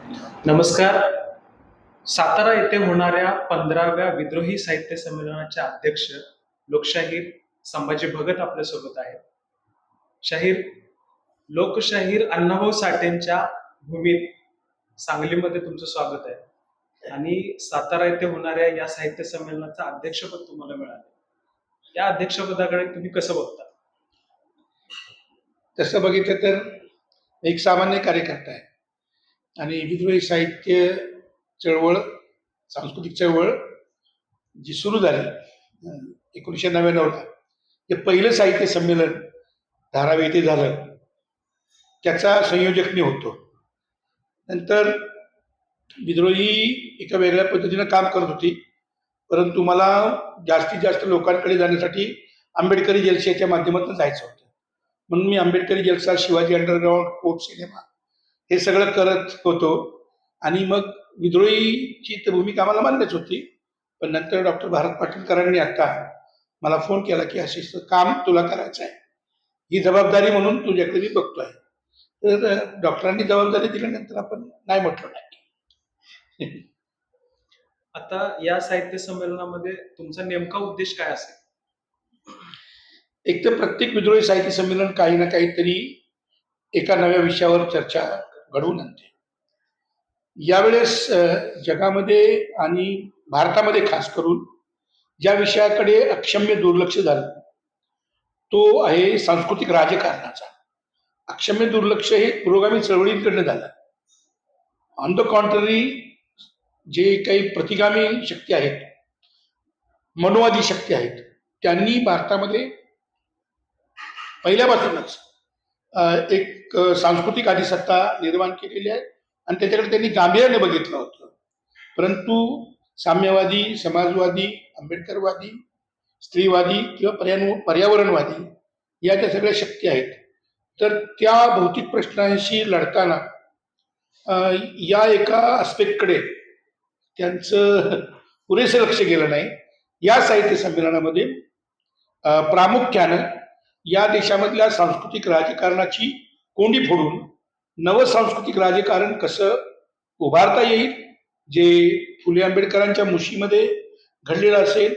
नमस्कार. सातारा येथे होणाऱ्या 15व्या विद्रोही साहित्य संमेलनाचे अध्यक्ष लोकशाहीर संभाजी भगत आपल्यासोबत आहेत. शाहीर, लोकशाहीर अण्णाभाऊ साठेंच्या भूमीत सांगलीमध्ये तुमचं स्वागत आहे. आणि सातारा येथे होणाऱ्या या साहित्य संमेलनाचं अध्यक्षपद तुम्हाला मिळालं. या अध्यक्षपदाकडे तुम्ही कसं बघता? तसं बघितलं तर एक सामान्य कार्यकर्ता आहे आणि विद्रोही साहित्य चळवळ, सांस्कृतिक चळवळ जी सुरू झाली 1999ला, ते पहिलं साहित्य संमेलन धारावी येथे झालं, त्याचा संयोजक मी होतो. नंतर विद्रोही एका वेगळ्या पद्धतीनं काम करत होती, परंतु मला जास्तीत जास्त लोकांकडे जाण्यासाठी आंबेडकरी जलसेच्या माध्यमातून जायचं होतं. म्हणून मी आंबेडकरी जलसा, शिवाजी अंडरग्राऊंड, कोर्ट सिनेमा हे सगळं करत होतो. आणि मग विद्रोहीची तर भूमिका आम्हाला मान्यच होती. पण नंतर डॉक्टर भारत पाटीलकरांनी आता मला फोन केला की असे काम तुला करायचं आहे, ही जबाबदारी म्हणून तुझ्याकडे मी बघतोय. तर डॉक्टरांनी जबाबदारी दिल्यानंतर आपण नाही म्हटलं नाही. आता या साहित्य संमेलनामध्ये तुमचा नेमका उद्देश काय असेल? एक तर प्रत्येक विद्रोही साहित्य संमेलन काही ना काहीतरी एका नव्या विषयावर चर्चा घडवून आणते. यावेळेस जगामध्ये आणि भारतामध्ये खास करून ज्या विषयाकडे अक्षम्य दुर्लक्ष झालं तो आहे सांस्कृतिक राजकारणाचा. अक्षम्य दुर्लक्ष हे पुरोगामी चळवळींकडनं झालं. ऑन द कॉन्ट्ररी, जे काही प्रतिगामी शक्ती आहेत, मनोवादी शक्ती आहेत, त्यांनी भारतामध्ये पहिल्यापासूनच एक सांस्कृतिक आधिसत्ता निर्माण केलेली आहे आणि त्याच्याकडे त्यांनी गांभीर्याने बघितलं होतं. परंतु साम्यवादी, समाजवादी, आंबेडकरवादी, स्त्रीवादी किंवा पर्यावरणवादी या ज्या सगळ्या शक्ती आहेत, तर त्या भौतिक प्रश्नांशी लढताना या एका आस्पेक्टकडे त्यांचं पुरेसं लक्ष गेलं नाही. या साहित्य संमेलनामध्ये प्रामुख्यानं या देशामधल्या सांस्कृतिक राजकारणाची कोंडी फोडून नवं सांस्कृतिक राजकारण कसं उभारता येईल, जे फुले आंबेडकरांच्या मुशीमध्ये घडलेलं असेल,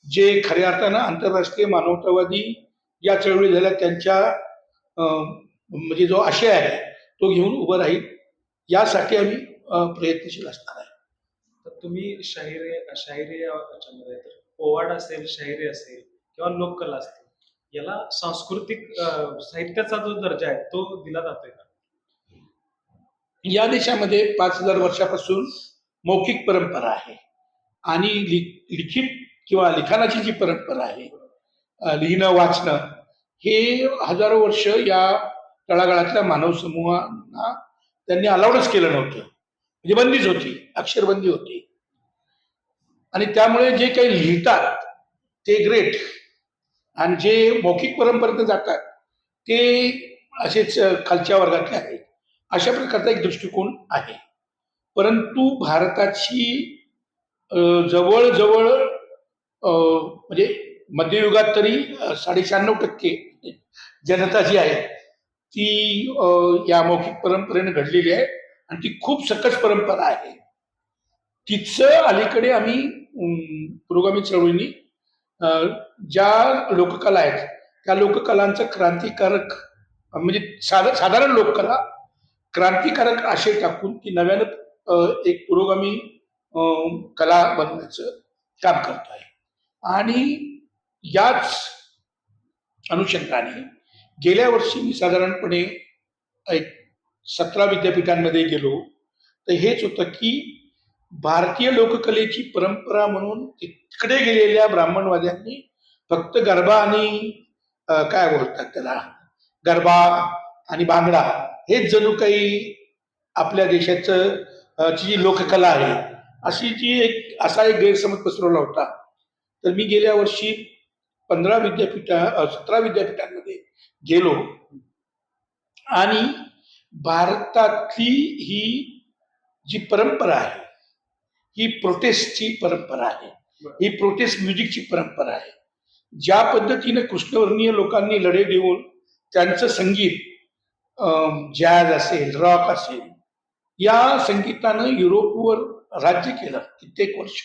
जे खऱ्या अर्थानं आंतरराष्ट्रीय मानवतावादी या चळवळी झाल्या त्यांच्या म्हणजे जो आशय आहे तो घेऊन उभं राहील, यासाठी आम्ही प्रयत्नशील असणार आहे. तर तुम्ही शाहिरी याच्यामध्ये तर पोवाड असेल, शाहिरी असेल किंवा लोककला असतील, याला सांस्कृतिक साहित्याचा जो दर्जा आहे तो दिला जातोय का? या देशामध्ये 5000 वर्षापासून मौखिक परंपरा आहे आणि लिखित किंवा लिखाणाची जी परंपरा आहे, लिहिणं वाचणं, हे हजारो वर्ष या तळागाळातल्या मानव समूहांना त्यांनी अलाउडच केलं नव्हतं. म्हणजे बंदीच होती, अक्षरबंदी होती. आणि त्यामुळे जे काही लिहितात ते ग्रेट, आणि जे मौखिक परंपरेत जातात ते असेच खालच्या वर्गातले आहेत. अशा प्रकारचा एक दृष्टिकोन आहे. परंतु भारताची जवळजवळ म्हणजे मध्ययुगात तरी 96% जनता जी आहे ती या मौखिक परंपरेने घडलेली आहे आणि ती खूप सकस परंपरा आहे. तिचं अलीकडे आम्ही पुरोगामी चळवळींनी ज्या लोककला आहेत त्या लोककलांचं क्रांतिकारक, म्हणजे साधारण लोककला क्रांतिकारक आशय टाकून ती नव्यानं एक पुरोगामी कला बनवण्याचं काम करतो आहे. आणि याच अनुषंगाने गेल्या वर्षी मी साधारणपणे एक 17 विद्यापीठांमध्ये गेलो. तर हेच होतं की भारतीय लोककलेची परंपरा म्हणून तिकडे गेलेल्या ब्राह्मणवाद्यांनी फक्त गरबा आणि काय बोलतात त्याला, गरबा आणि भांगडा हेच जणू काही आपल्या देशाचं जी लोककला आहे अशी असा एक गैरसमज पसरवला होता. तर मी गेल्या वर्षी 17 विद्यापीठांमध्ये गेलो आणि भारतातली ही जी परंपरा आहे ही प्रोटेस्टची परंपरा आहे, ही प्रोटेस्ट म्युझिकची परंपरा आहे. ज्या पद्धतीने कृष्णवर्णीय लोकांनी लढे देऊन त्यांचं संगीत, जॅझ असेल, रॉक असेल, या संगीतानं युरोपवर राज्य केलं कित्येक वर्ष.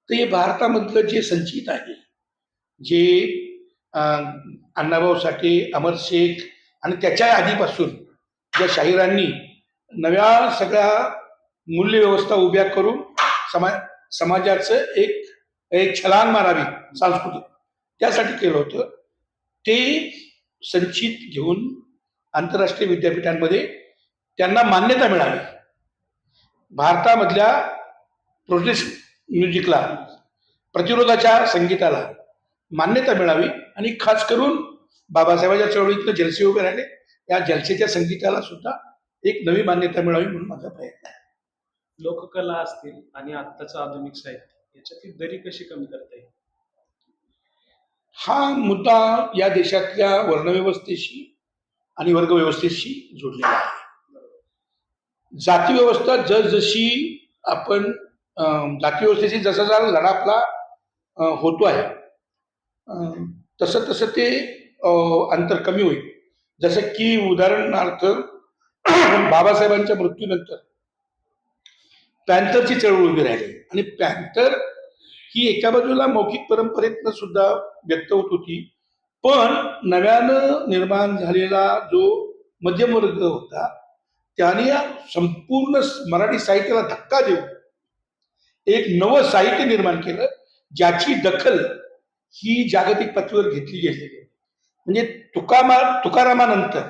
तर हे भारतामधलं जे संचित आहे, जे अण्णाभाऊ साठे, अमर शेख आणि त्याच्या आधीपासून ज्या शाहिरांनी नव्या सगळ्या मूल्यव्यवस्था उभ्या करून समाजाचं एक एक छलांग मारावी सांस्कृतिक, त्यासाठी केलं होतं. ते संचित घेऊन आंतरराष्ट्रीय विद्यापीठांमध्ये त्यांना मान्यता मिळाली. भारतामधल्या प्रोटेस्ट म्युझिकला, प्रतिरोधाच्या संगीताला मान्यता मिळावी आणि खास करून बाबासाहेबांच्या चळवळीतनं जलसे उभे राहिले, या जलसेच्या संगीताला सुद्धा एक नवी मान्यता मिळावी म्हणून माझा प्रयत्न आहे. लोककला असतील आणि आत्ताचं आधुनिक साहित्य याच्यातली दरी कशी कमी करता येईल? हा मुद्दा या देशातल्या वर्णव्यवस्थेशी आणि वर्गव्यवस्थेशी जोडलेला आहे. जाती व्यवस्था जसजशी आपण जाती व्यवस्थेशी जसा जसा लढा आपला होतो आहे, तसं तसं ते अंतर कमी होईल. जसं की उदाहरणार्थ बाबासाहेबांच्या मृत्यूनंतर पॅन्थरची चळवळ उभी राहिली आणि पॅन्थर ही एका बाजूला मौखिक परंपरेतनं सुद्धा व्यक्त होत होती, पण नव्यानं निर्माण झालेला जो मध्यमवर्ग होता त्याने या संपूर्ण मराठी साहित्याला धक्का देऊन एक नवं साहित्य निर्माण केलं, ज्याची दखल ही जागतिक पातळीवर घेतली गेलेली आहे. म्हणजे तुकारामानंतर,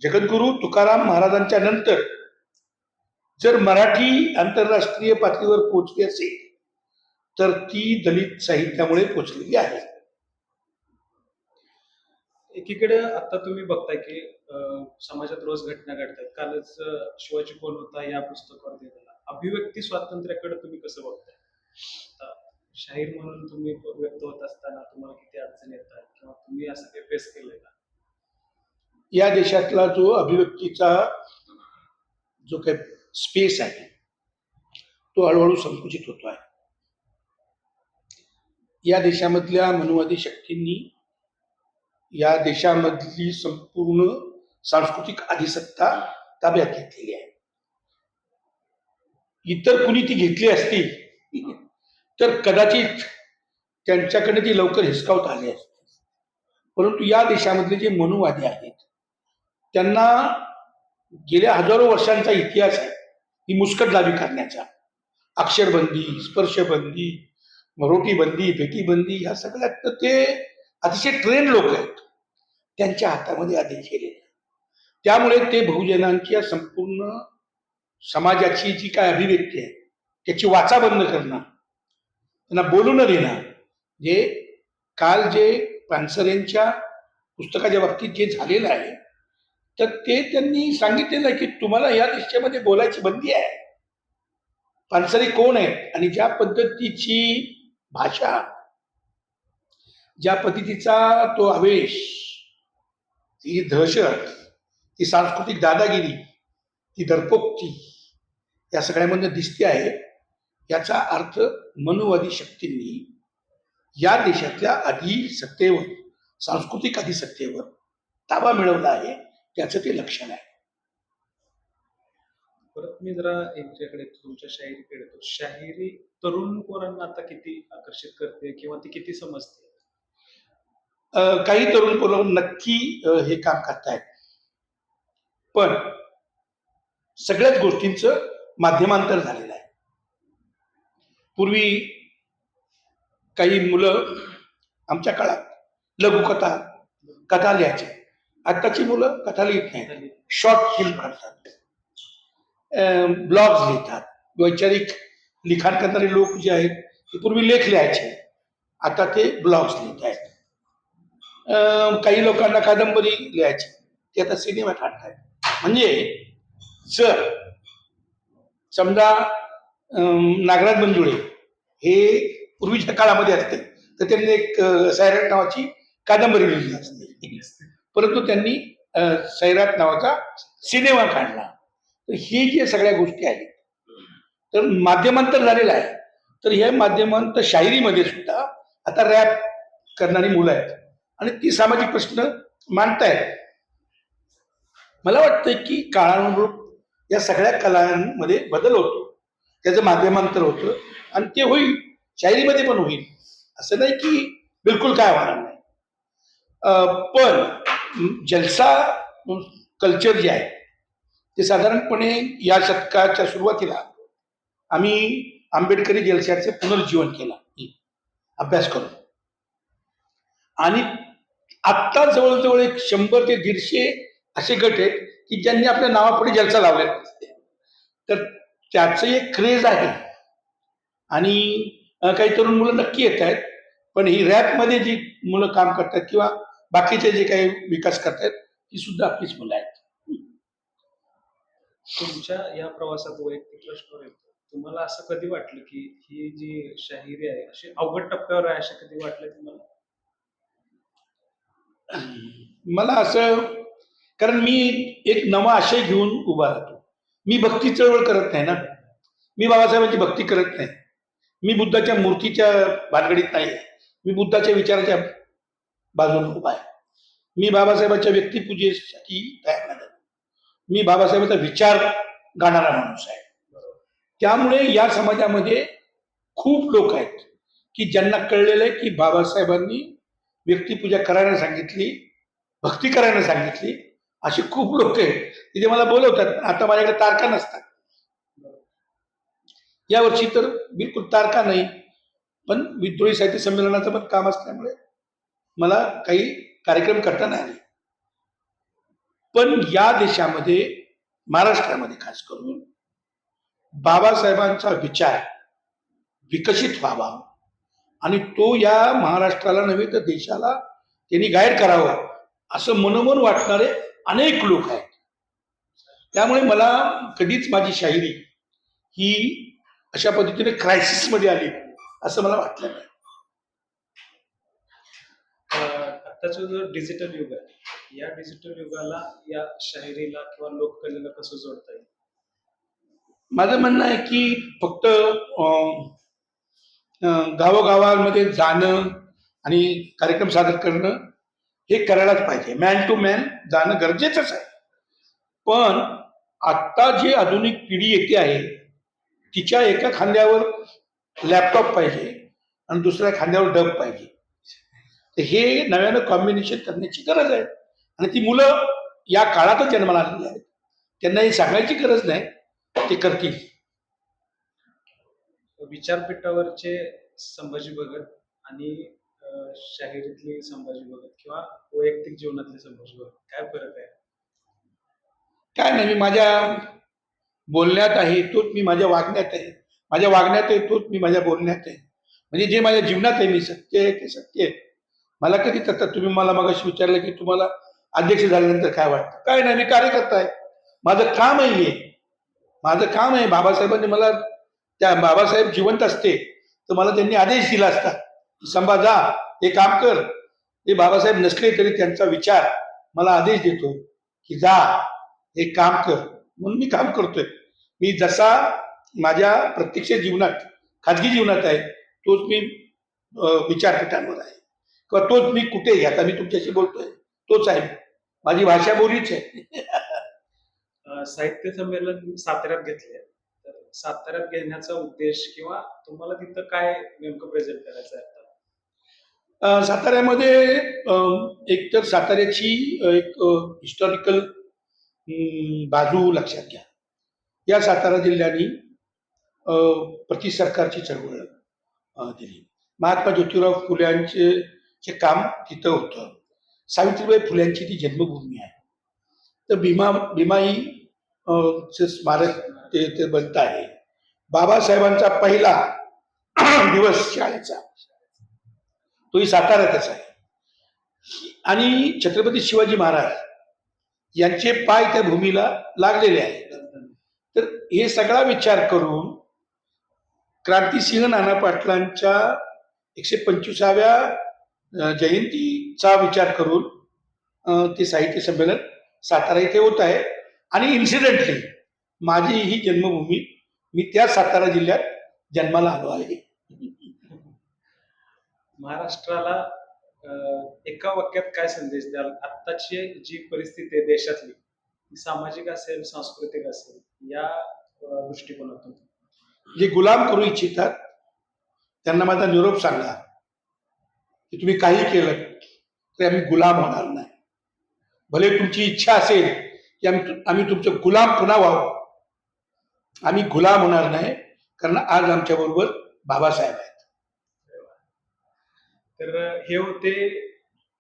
जगद्गुरु तुकाराम महाराजांच्या नंतर जर मराठी आंतरराष्ट्रीय पातळीवर पोहोचली असेल तर ती दलित साहित्यामुळे पोहोचलेली आहे. एकीकडे आता तुम्ही बघताय की समाजात रोज घटना घडतात. कालच शिवाजी कोण होता या पुस्तकावर दिलेला अभिव्यक्ती स्वातंत्र्याकडे तुम्ही कसं बघताय? आता शाहीर म्हणून तुम्ही व्यक्त होत असताना तुम्हाला किती अडचणी येतात किंवा तुम्ही असं काही फेस केलंय का? या देशातला जो अभिव्यक्तीचा जो काही स्पेस आहे तो हळूहळू संकुचित होतो आहे. या देशामधल्या मनुवादी शक्तींनी या देशामधली संपूर्ण सांस्कृतिक अधिसत्ता ताब्यात घेतलेली आहे. इतर कुणी ती घेतली असती तर कदाचित त्यांच्याकडे ती लवकर हिसकावता आली असती. परंतु या देशामधले जे मनुवादी आहेत त्यांना गेल्या हजारो वर्षांचा इतिहास आहे ही मुस्कटदाबी करण्याचा. अक्षरबंदी, स्पर्शबंदी, रोटीबंदी, भेटीबंदी, ह्या सगळ्यात ते अतिशय ट्रेन लोक आहेत, त्यांच्या हातामध्ये आदेश गेलेले. त्यामुळे ते बहुजनांच्या संपूर्ण समाजाची जी काय अभिव्यक्ती आहे त्याची वाचा बंद करणं, त्यांना बोलू न देणं, जे काल जे पानसरेंच्या पुस्तकाच्या बाबतीत जे झालेलं आहे तर ते त्यांनी सांगितलेलं आहे की तुम्हाला या देशामध्ये बोलायची बंदी आहे. पानसरे कोण आहेत आणि ज्या पद्धतीची भाषा, ज्या पद्धतीचा तो आवेश, ती दहशत, ती सांस्कृतिक दादागिरी, ती दर्पोक्ती या सगळ्यामधनं दिसते आहे, याचा अर्थ मनुवादी शक्तींनी या देशातल्या अधिसत्तेवर, सांस्कृतिक अधिसत्तेवर ताबा मिळवला आहे, त्याचं ते लक्षण आहे. परत मी जरा यांच्याकडे तुमच्या शाहिरीकडे येतो. शाहिरी तरुण पोरांना आता किती आकर्षित करते किंवा ती किती समजते? काही तरुण पोरं नक्की हे काम करतायत, पण सगळ्याच गोष्टींचं माध्यमांतर झालेलं आहे. पूर्वी काही मुलं आमच्या काळात लघुकथा, कथा लिहायचे. आत्ताची मुलं कथा लिहित नाहीत, शॉर्ट फिल्म करतात, ब्लॉग्स लिहितात. वैचारिक लिखाण करणारे लोक जे आहेत ते पूर्वी लेख लिहायचे, आता ते ब्लॉग्स लिहित आहेत. काही लोकांना कादंबरी लिहायची, ते आता सिनेमा काढतायत. म्हणजे जर समजा नागराज मंजुळे हे पूर्वीच्या काळामध्ये असते तर त्यांनी एक सैराट नावाची कादंबरी लिहिली असते, परंतु त्यांनी सैराट नावाचा सिनेमा काढला. तर हे जे सगळ्या गोष्टी आहेत तर माध्यमांतर झालेलं आहे. तर हे माध्यमांतर शाहिरीमध्ये सुद्धा आता रॅप करणारी मुलं आहेत आणि ती सामाजिक प्रश्न मांडतायत. मला वाटतं की काळानुरूप या सगळ्या कलांमध्ये बदल होतो, त्याचं माध्यमांतर होतं आणि ते होईल, शायरीमध्ये पण होईल. असं नाही की बिलकुल काय होणार नाही. पण जलसा कल्चर जे आहे ते साधारणपणे या शतकाच्या सुरुवातीला आम्ही आंबेडकरी जलशाचे पुनर्जीवन केलं अभ्यास करून. आणि आत्ता जवळजवळ एक 100 ते 150 असे गट आहेत की ज्यांनी आपल्या नावापुढे जलसा लावले. तर त्याचं एक क्रेज आहे. आणि काही तरुण मुलं नक्की येत आहेत, पण ही रॅपमध्ये जी मुलं काम करतात किंवा बाकीचे जे काही विकास करतायत ती सुद्धा आपलीच मुलं आहेत. तुमच्या या प्रवासात वैयक्तिक प्रश्न येतो, तुम्हाला असं कधी वाटलं की ही जी शाहिरी आहे अशी अवघड टप्प्यावर आहे, असं कधी वाटलं तुम्हाला? मला असं, कारण मी एक नवा आशय घेऊन उभा राहतो. मी भक्ती चळवळ करत नाही ना. मी बाबासाहेबांची भक्ती करत नाही. मी बुद्धाच्या मूर्तीच्या भानगडीत नाही. मी बुद्धाच्या विचाराच्या बाजूने उभा आहे. मी बाबासाहेबांच्या व्यक्तिपूजेसाठी तयार नाही. मी बाबासाहेबांचा विचार गाणारा माणूस आहे. त्यामुळे या समाजामध्ये खूप लोक आहेत की ज्यांना कळलेलं आहे की बाबासाहेबांनी व्यक्तिपूजा करायला सांगितली, भक्ती करायला सांगितली. असे खूप लोक आहेत की जे मला बोलवतात. आता माझ्याकडे तारखा नसतात. यावर्षी तर बिलकुल तारखा नाही, पण विद्रोही साहित्य संमेलनाचं पण काम असल्यामुळे मला काही कार्यक्रम करता नाही आले. पण या देशामध्ये, महाराष्ट्रामध्ये खास करून बाबासाहेबांचा विचार विकसित व्हावा आणि तो या महाराष्ट्राला नव्हे तर देशाला त्यांनी गाईड करावं असं मनोमन वाटणारे अनेक लोक आहेत. त्यामुळे मला कधीच माझी शाहिरी ही अशा पद्धतीने क्रायसिस मध्ये आली असं मला वाटलं नाही. आत्ताचं जो डिजिटल युग आहे, या डिजिटल युगाला या शाहिरीला किंवा लोककलेला कसं जोडता येईल? माझं म्हणणं आहे की फक्त गावोगावांमध्ये जाणं आणि कार्यक्रम सादर करणं हे करायलाच पाहिजे. मॅन टू मॅन जाणं गरजेचंच आहे. पण आत्ता जी आधुनिक पिढी येते आहे तिच्या एका खांद्यावर लॅपटॉप पाहिजे आणि दुसऱ्या खांद्यावर डब पाहिजे. तर हे नव्यानं कॉम्बिनेशन करण्याची गरज आहे. आणि ती मुलं या काळातच जन्माला आलेली आहेत. त्यांना हे सांगायची गरज नाही, ते करतील. विचारपीठावरचे संभाजी भगत आणि शाहिरीतले संभाजी भगत किंवा वैयक्तिक जीवनातले संभाजी भगत, काय फरक आहे? काय नाही, मी माझ्या बोलण्यात आहे तोच मी माझ्या वागण्यात आहे. माझ्या वागण्यात आहे तोच मी माझ्या बोलण्यात आहे. म्हणजे जे माझ्या जीवनात आहे मी सत्य आहे ते सत्य आहे. मला कधी तर तुम्ही मला मगाशी विचारलं की तुम्हाला अध्यक्ष झाल्यानंतर काय वाटतं? काय नाही, मी कार्यकर्ता आहे. माझं काम आहे हे. माझं काम आहे. बाबासाहेबांनी मला, त्या बाबासाहेब जिवंत असते तर मला त्यांनी आदेश दिला असता की संभा जा, हे काम कर. ते बाबासाहेब नसले तरी त्यांचा विचार मला आदेश देतो की जा, हे काम कर. म्हणून मी काम करतोय. मी जसा माझ्या प्रत्यक्ष जीवनात, खाजगी जीवनात आहे तोच मी विचारपीठांवर आहे किंवा तोच मी कुठेही, आता मी तुमच्याशी बोलतोय तोच आहे. माझी भाषा बोलीच आहे. साहित्य संमेलन साताऱ्यात घेतले, तर साताऱ्यात घेण्याचा उद्देश किंवा तुम्हाला तिथं काय नेमकं प्रेझेंट करायचं आहे? साताऱ्यामध्ये एक तर साताऱ्याची एक हिस्टॉरिकल बाजू लक्षात घ्या. या सातारा जिल्ह्याने प्रति सरकारची चळवळ दिली. महात्मा ज्योतिराव फुल्यांचे जे काम तिथं होतं. सावित्रीबाई फुल्यांची ती जन्मभूमी आहे. तर भीमाई चे स्मारक ते बनत आहे. बाबासाहेबांचा पहिला दिवस शाळेचा तोही साताऱ्यातच आहे. आणि छत्रपती शिवाजी महाराज यांचे पाय त्या भूमीला लागलेले आहेत. तर हे सगळा विचार करून क्रांतिसिंह नाना पाटलांच्या 125व्या जयंतीचा विचार करून ते साहित्य संमेलन सातारा इथे होत आहे. आणि इन्सिडेंटली माझी ही जन्मभूमी, मी त्या सातारा जिल्ह्यात जन्माला आलो आहे. महाराष्ट्राला एका वाक्यात काय संदेश द्याल? आत्ताची जी परिस्थिती आहे देशातली, ती सामाजिक असेल, सांस्कृतिक असेल, या दृष्टिकोनातून? जे गुलाम करू इच्छितात त्यांना माझा निरोप सांगा की तुम्ही काही केलं तरी आम्ही गुलाम होणार नाही. भले तुमची इच्छा असेल की आम्ही तुमचे गुलाम पुन्हा व्हावं, आम्ही गुलाम होणार नाही, कारण आज आमच्या बरोबर बाबासाहेब आहेत. तर हे होते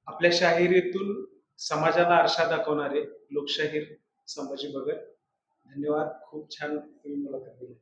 आपल्या शाहिरीतून समाजाला आरसा दाखवणारे लोकशाहीर संभाजी भगत. धन्यवाद, खूप छान तुम्ही मुलाखत दिली.